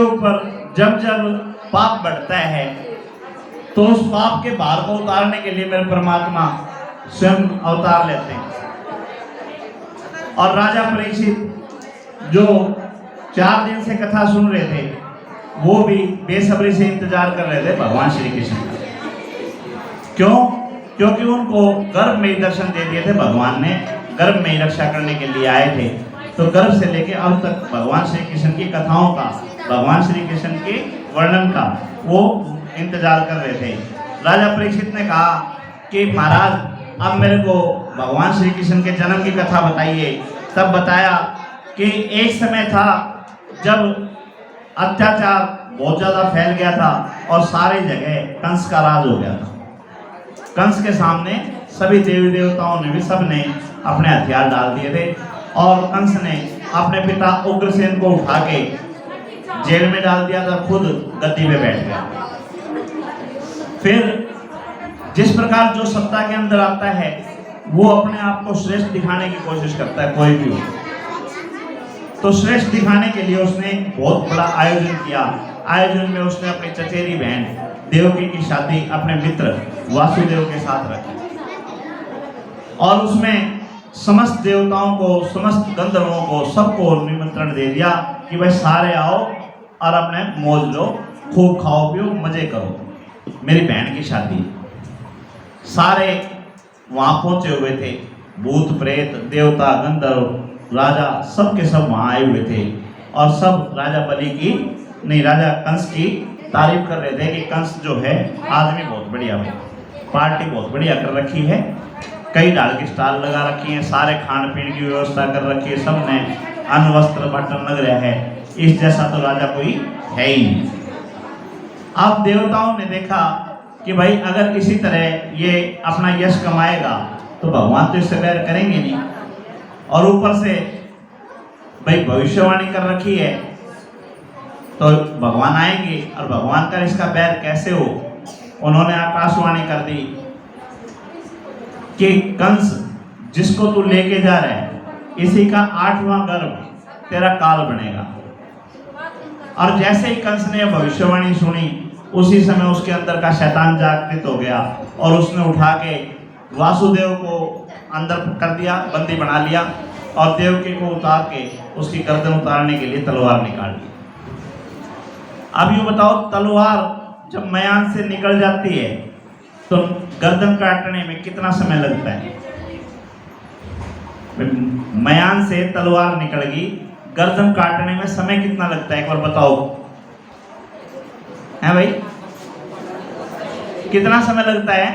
ऊपर जब जब पाप बढ़ता है तो उस पाप के भार को उतारने के लिए मेरे परमात्मा स्वयं अवतार लेते हैं। और राजा परीक्षित जो 4 दिन से कथा सुन रहे थे वो भी बेसब्री से इंतजार कर रहे थे भगवान श्री कृष्ण का। क्यों? क्योंकि उनको गर्भ में ही दर्शन दे दिए थे भगवान ने, गर्भ में ही रक्षा करने के लिए आए थे। तो गर्भ से लेके अब तक भगवान श्री कृष्ण की कथाओं का, भगवान श्री कृष्ण के वर्णन का वो इंतजार कर रहे थे। राजा परीक्षित ने कहा कि महाराज अब मेरे को भगवान श्री कृष्ण के जन्म की कथा बताइए। तब बताया कि एक समय था जब अत्याचार बहुत ज़्यादा फैल गया था और सारी जगह कंस का राज हो गया था। कंस के सामने सभी देवी देवताओं ने भी सब ने अपने हथियार डाल दिए थे और कंस ने अपने पिता उग्रसेन को उठा के जेल में डाल दिया था, खुद गद्दी पे बैठ गया। फिर जिस प्रकार जो सत्ता के अंदर आता है वो अपने आप को श्रेष्ठ दिखाने की कोशिश करता है, कोई भी हो। तो श्रेष्ठ दिखाने के लिए उसने बहुत बड़ा आयोजन किया। आयोजन में उसने अपनी चचेरी बहन देवकी की शादी अपने मित्र वासुदेव के साथ रखी और उसमें समस्त देवताओं को, समस्त गंधर्वों को, सबको निमंत्रण दे दिया कि भाई सारे आओ और अपने मौज लो, खूब खाओ पियो, मजे करो, मेरी बहन की शादी। सारे वहाँ पहुँचे हुए थे, भूत प्रेत देवता गंधर्व राजा सब के सब वहाँ आए हुए थे और सब राजा बलि की नहीं, राजा कंस की तारीफ कर रहे थे कि कंस जो है आदमी बहुत बढ़िया है, पार्टी बहुत बढ़िया कर रखी है, कई डाल की स्टाल लगा रखी है, सारे खान पीन की व्यवस्था कर रखी है, सब ने अन्न वस्त्र बर्तन लग रहा है, इस जैसा तो राजा कोई है ही नहीं। अब देवताओं ने देखा कि भाई अगर इसी तरह ये अपना यश कमाएगा तो भगवान तो इससे बैर करेंगे नहीं, और ऊपर से भाई भविष्यवाणी कर रखी है तो भगवान आएंगे और भगवान का इसका बैर कैसे हो। उन्होंने आकाशवाणी कर दी कि कंस जिसको तू लेके जा रहा है इसी का 8वां गर्भ तेरा काल बनेगा। और जैसे ही कंस ने भविष्यवाणी सुनी उसी समय उसके अंदर का शैतान जागृत हो गया और उसने उठा के वासुदेव को अंदर कर दिया, बंदी बना लिया और देवकी को उतार के उसकी गर्दन उतारने के लिए तलवार निकाल ली। अब यूँ बताओ, तलवार जब मयान से निकल जाती है तो गर्दन काटने में कितना समय लगता है? मयान से तलवार निकल गई, गर्दन काटने में समय कितना लगता है? एक बार बताओ, है भाई? कितना समय लगता है?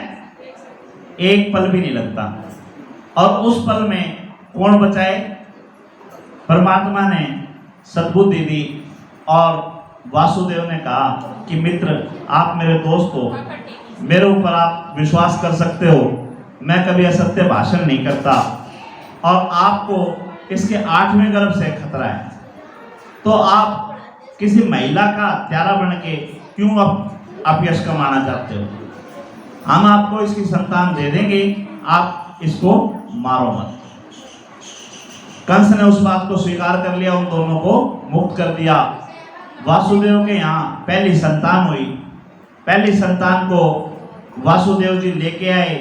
एक पल भी नहीं लगता। और उस पल में कौन बचाए? परमात्मा ने सद्बुद्धि दी और वासुदेव ने कहा कि मित्र आप मेरे दोस्त हो, मेरे ऊपर आप विश्वास कर सकते हो, मैं कभी असत्य भाषण नहीं करता और आपको इसके 8वें गर्भ से खतरा है, तो आप किसी महिला का हत्यारा बन के क्यों आप यश कमाना चाहते हो? हम आपको इसकी संतान दे देंगे, आप इसको मारो मत। कंस ने उस बात को स्वीकार कर लिया, उन दोनों को मुक्त कर दिया। वासुदेव के यहाँ पहली संतान हुई। पहली संतान को वासुदेव जी लेके आए।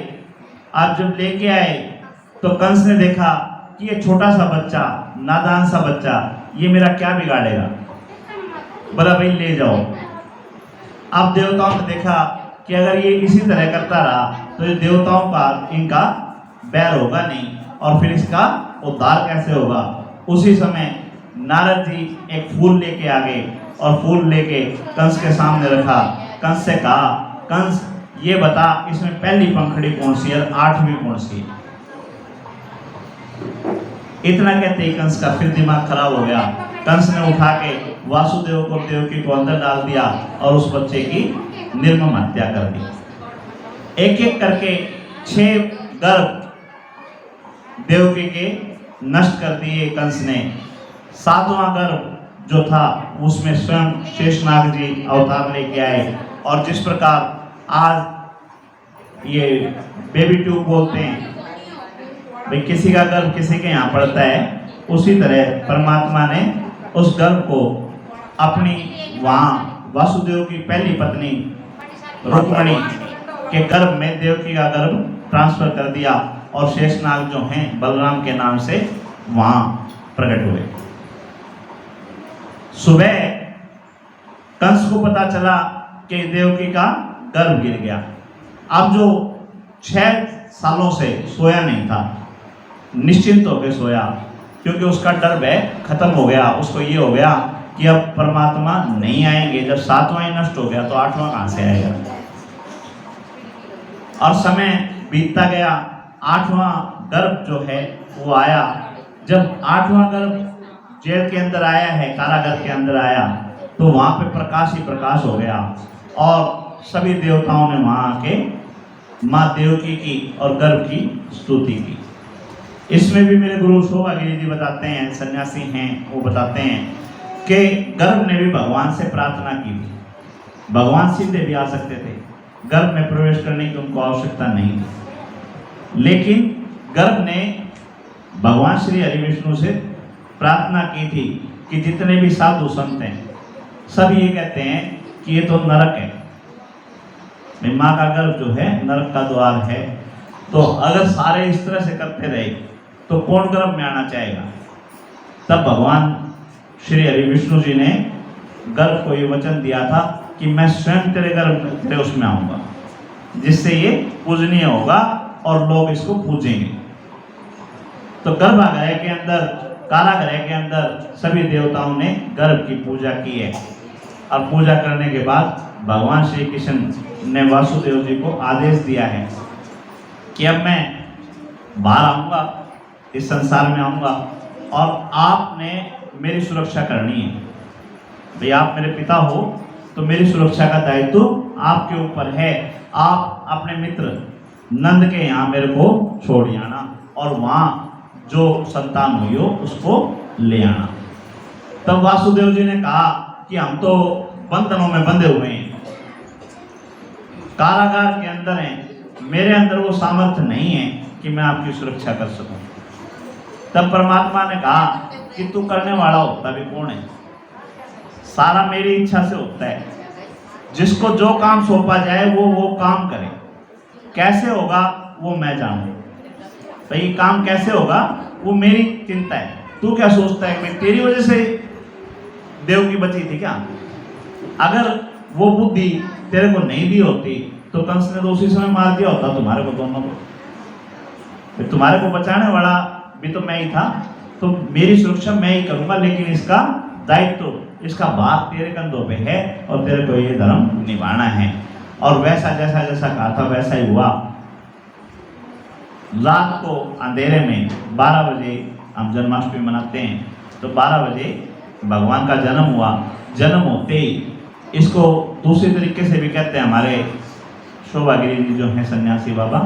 आप जब लेके आए तो कंस ने देखा कि ये छोटा सा बच्चा, नादान सा बच्चा, ये मेरा क्या बिगाड़ेगा, बोला भाई ले जाओ। अब देवताओं ने देखा कि अगर ये इसी तरह करता रहा तो ये देवताओं का इनका बैर होगा नहीं और फिर इसका उद्धार कैसे होगा। उसी समय नारद जी एक फूल लेके आ गए और फूल लेके कंस के सामने रखा। कंस से कहा, कंस ये बता इसमें पहली पंखड़ी कौन सी है और 8वीं कौन सी है? इतना कहते ही कंस का फिर दिमाग खराब हो गया। कंस ने उठा के वासुदेव को, देवकी को अंदर डाल दिया और उस बच्चे की निर्मम हत्या कर दी। एक एक करके 6 गर्भ देवकी के नष्ट कर दिए कंस ने। 7वां गर्भ जो था उसमें स्वयं शेषनाग जी अवतार लेके आए और जिस प्रकार आज ये बेबी ट्यूब बोलते हैं, भाई किसी का गर्भ किसी के यहाँ पड़ता है, उसी तरह परमात्मा ने उस गर्भ को अपनी वहाँ वासुदेव की पहली पत्नी रुक्मणी के गर्भ में देवकी का गर्भ ट्रांसफर कर दिया और शेषनाग जो हैं बलराम के नाम से वहाँ प्रकट हुए। सुबह कंस को पता चला कि देवकी का गर्भ गिर गया। अब जो 6 सालों से सोया नहीं था, निश्चिंत होकर सोया, क्योंकि उसका डर भय खत्म हो गया। उसको ये हो गया कि अब परमात्मा नहीं आएंगे, जब 7वां ही नष्ट हो गया तो 8वां कहां से आएगा। और समय बीतता गया, 8वां गर्भ जो है वो आया। जब 8वां गर्भ जेल के अंदर आया है, कारागार के अंदर आया, तो वहां पे प्रकाश ही प्रकाश हो गया और सभी देवताओं ने वहां आके माँ देवकी की और गर्भ की स्तुति की। इसमें भी मेरे गुरु शोभागिरी जी बताते हैं, सन्यासी हैं, वो बताते हैं कि गर्भ ने भी भगवान से प्रार्थना की थी। भगवान सीधे भी आ सकते थे, गर्भ में प्रवेश करने की उनको आवश्यकता नहीं थी, लेकिन गर्भ ने भगवान श्री हरि विष्णु से प्रार्थना की थी कि जितने भी साधु संत हैं सब ये कहते हैं कि ये तो नरक है, माँ का गर्भ जो है नरक का द्वार है, तो अगर सारे इस तरह से करते रहे तो कौन गर्भ में आना चाहेगा। तब भगवान श्री हरि विष्णु जी ने गर्भ को ये वचन दिया था कि मैं स्वयं तेरे गर्भ में, तेरे उसमें आऊंगा, जिससे ये पूजनीय होगा और लोग इसको पूजेंगे। तो गर्भागृह के अंदर, कारागृह के अंदर सभी देवताओं ने गर्भ की पूजा की है। और पूजा करने के बाद भगवान श्री कृष्ण ने वासुदेव जी को आदेश दिया है कि अब मैं बाहर आऊँगा, इस संसार में आऊँगा और आपने मेरी सुरक्षा करनी है। भाई आप मेरे पिता हो तो मेरी सुरक्षा का दायित्व आपके ऊपर है। आप अपने मित्र नंद के यहाँ मेरे को छोड़ आना और वहाँ जो संतान हुई हो उसको ले आना। तब वासुदेव जी ने कहा कि हम तो बंधनों में बंधे हुए हैं, कारागार के अंदर हैं, मेरे अंदर वो सामर्थ्य नहीं है कि मैं आपकी सुरक्षा कर सकूं। तब परमात्मा ने कहा कि तू करने वाला होता भी कौन है, सारा मेरी इच्छा से होता है। जिसको जो काम सौंपा जाए वो काम करे, कैसे होगा वो मैं जानूं। भाई काम कैसे होगा वो मेरी चिंता है। तू क्या सोचता है कि तेरी वजह से देव की बची थी क्या? अगर वो बुद्धि तेरे को नहीं दी होती तो कंस ने तो उसी समय मार दिया होता तुम्हारे को, दोनों को। तुम्हारे को बचाने वाला भी तो मैं ही था, तो मेरी सुरक्षा मैं ही करूंगा, लेकिन इसका दायित्व, इसका भार तेरे कंधों पे है और तेरे को ये धर्म निभाना है। और वैसा जैसा जैसा कहा था वैसा ही हुआ। रात को अंधेरे में 12 बजे हम जन्माष्टमी मनाते हैं, तो 12 बजे भगवान का जन्म हुआ। जन्म होते ही इसको दूसरे तरीके से भी कहते हैं, हमारे शोभागिरी जी जो हैं सन्यासी बाबा,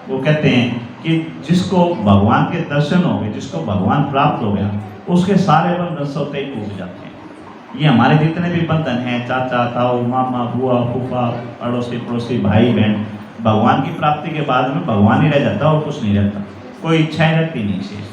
वो कहते हैं कि जिसको भगवान के दर्शन हो गए, जिसको भगवान प्राप्त हो गया, उसके सारे बंधन सोते ही टूट जाते हैं। ये हमारे जितने भी बंधन हैं, चाचा ताऊ मामा बुआ फूफा अड़ोसी पड़ोसी भाई बहन, भगवान की प्राप्ति के बाद में भगवान ही रह जाता और कुछ नहीं रहता, कोई इच्छाएं रहती नहीं शेष।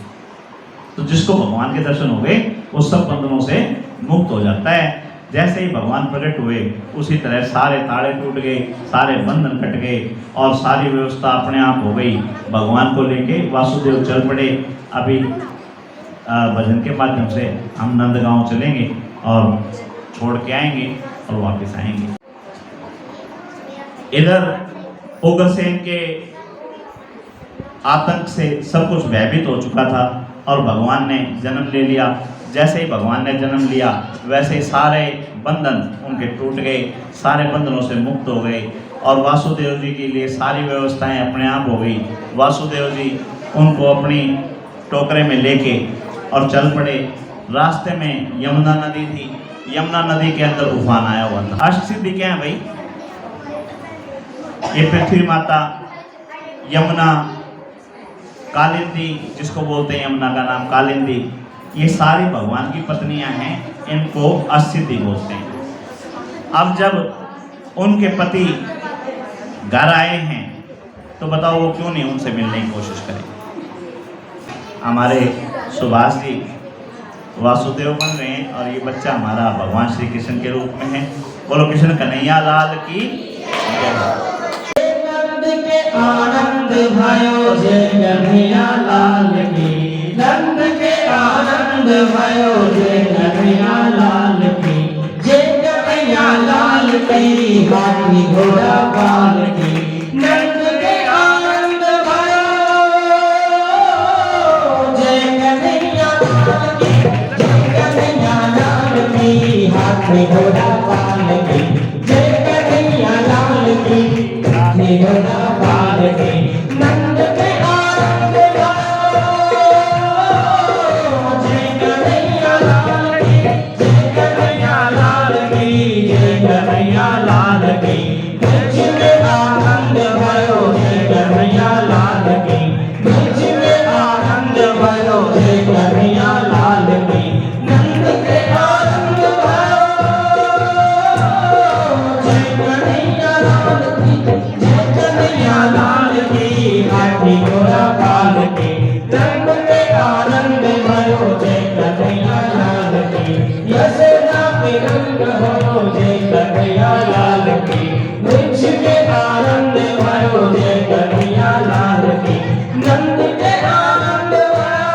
तो जिसको भगवान के दर्शन हो गए वो सब बंधनों से मुक्त हो जाता है। जैसे ही भगवान प्रकट हुए उसी तरह सारे ताड़े टूट गए, सारे बंधन कट गए और सारी व्यवस्था अपने आप हो गई। भगवान को लेके वासुदेव चल पड़े। अभी भजन के माध्यम से हम नंदगांव चलेंगे और छोड़ के आएंगे और वापस आएंगे। इधर उग्रसेन के आतंक से सब कुछ भयभीत हो चुका था और भगवान ने जन्म ले लिया। जैसे ही भगवान ने जन्म लिया वैसे ही सारे बंधन उनके टूट गए, सारे बंधनों से मुक्त हो गए और वासुदेव जी के लिए सारी व्यवस्थाएं अपने आप हो गई। वासुदेव जी उनको अपनी टोकरे में लेके और चल पड़े। रास्ते में यमुना नदी थी, यमुना नदी के अंदर उफान आया हुआ था। अष्टसिद्धि क्या है भाई? ये पृथ्वी माता, यमुना, कालिंदी जिसको बोलते हैं, यमुना का नाम कालिंदी, ये सारी भगवान की पत्नियां हैं, इनको अष्टसिद्धि बोलते हैं। अब जब उनके पति घर आए हैं तो बताओ वो क्यों नहीं उनसे मिलने की कोशिश करें। हमारे सुभाष जी वासुदेव बन रहे हैं और ये बच्चा हमारा भगवान श्री कृष्ण के रूप में है। बोलो कृष्ण कन्हैया लाल की जय। नंद के आनंद भयो जय कन्हैया लाल की, नंद के आनंद भयो जय कन्हैया लाल की, जय कन्हैया लाल की, हाथी घोड़ा पाल की। नंद के आनंद भयो जय कन्हैया लाल की, जय कन्हैया लाल की, हाथी घोड़ा पाल की, जय कन्हैया लाल की, हाथी घोड़ा पाल की। नंद के आनंद भयो जय कन्हैया लाल की, जय कन्हैया लाल की, जय कन्हैया लाल की। ब्रज में आनंद भयो जय कन्हैया लाल की, ब्रज में आनंद भयो जय कन्हैया लाल की। नंद के आनंद भयो जय कन्हैया लाल की, जय कन्हैया लाल की, हाथी घोड़ा पाल की। नंद के आनंद भयो जय कन्हैया लाल की, यशोदा के रंग हो जय कन्हैया लाल की। वृक्ष के आनंद भयो जय कन्हैया लाल की, नंद के आनंद भयो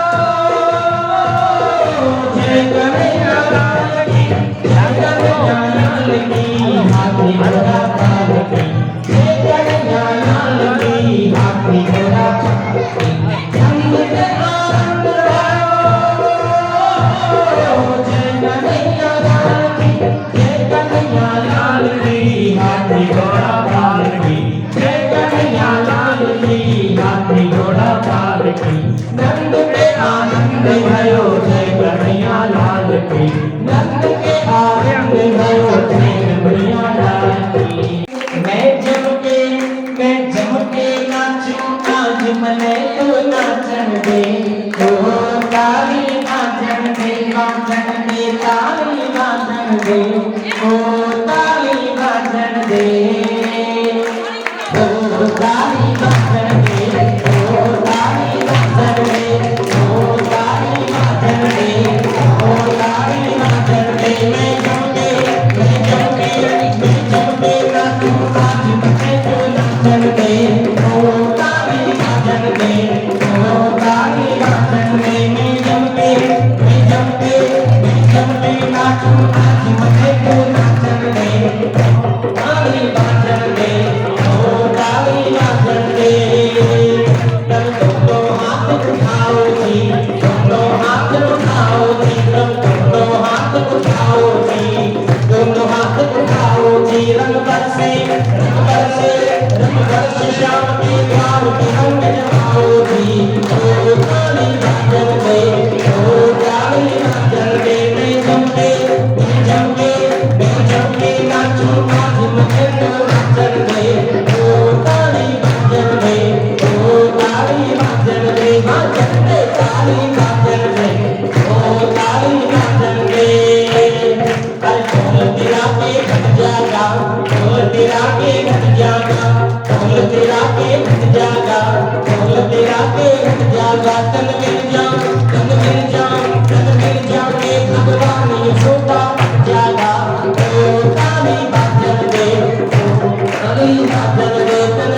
जय कन्हैया लाल की, जय कन्हैया लाल की, हाथी घोड़ा पाल की, जय कन्हैया लाल की, हाथी घोड़ा पाल की। नंद के आनंद भयो जय कन्हैया लाल की, जय कन्हैया लाल की, हाथी घोड़ा पाल की, जय कन्हैया लाल की, हाथी घोड़ा पाल की। नंद के आनंद भयो जय कन्हैया लाल की, नंद के आनंद भयो जय कन्हैया लाल की। मैं जम के नाचूं आज मने तो नाचन दे, ओ ताली बाजन दे, बाजन दे ताली बाजन दे, ओ ताली बाजन दे, ओ ताली बाजन दे, ओ ताली बाजन दे, ओ ताली बाजन दे, ओ ताली बाजन दे। मैं जम के नाचूं आज मने तो नाचन दे, ओ ताली बाजन दे, ओ ताली बाजन दे। मैं जम के नाचूं आज मने तो नाचन दे, ओ ताली बाजन दे, ओ ताली बाजन दे। दोनों हाथ उठाओ जी, दोनों हाथ उठाओ जी, दोनों हाथ उठाओ जी, दोनों हाथ उठाओ जी। रंग बरसे श्याम के द्वार पे रंग जमाओ जी, ओ ताली बाजन दे, ओ ताली बाजन दे। मैं जम के नाचूं आज मने तो नाचन दे, ओ ताली बाजन दे, ओ ताली बाजन दे, बाजन दे ताली बाजन दे, ओ ताली बाजन दे। अरे ढोल तेरा के बज जागा, ढोल तेरा के बज जागा, ढोल तेरा के बज जागा, ढोल तेरा के बज जागा। तन मिल जाऊं के भगवान यशोदा जागा, ओ ताली बाजन दे, ओ ताली बाजन दे। तन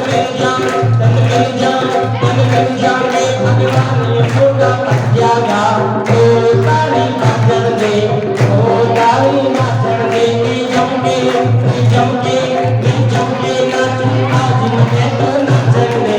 मिल जाऊं के भगवान यशोदा जागा, ओ ताली बाजन दे, ओ ताली बाजन दे। मैं जम के नाचूं आज मने तो नाचन दे,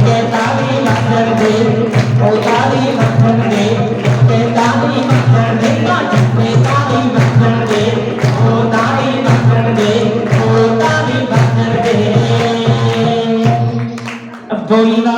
के ताली मचन दे ओ ताली मचन दे के ताली मचन दे के ताली मचन दे ओ ताली मचन दे ओ ताली मचन दे। अब बोली ना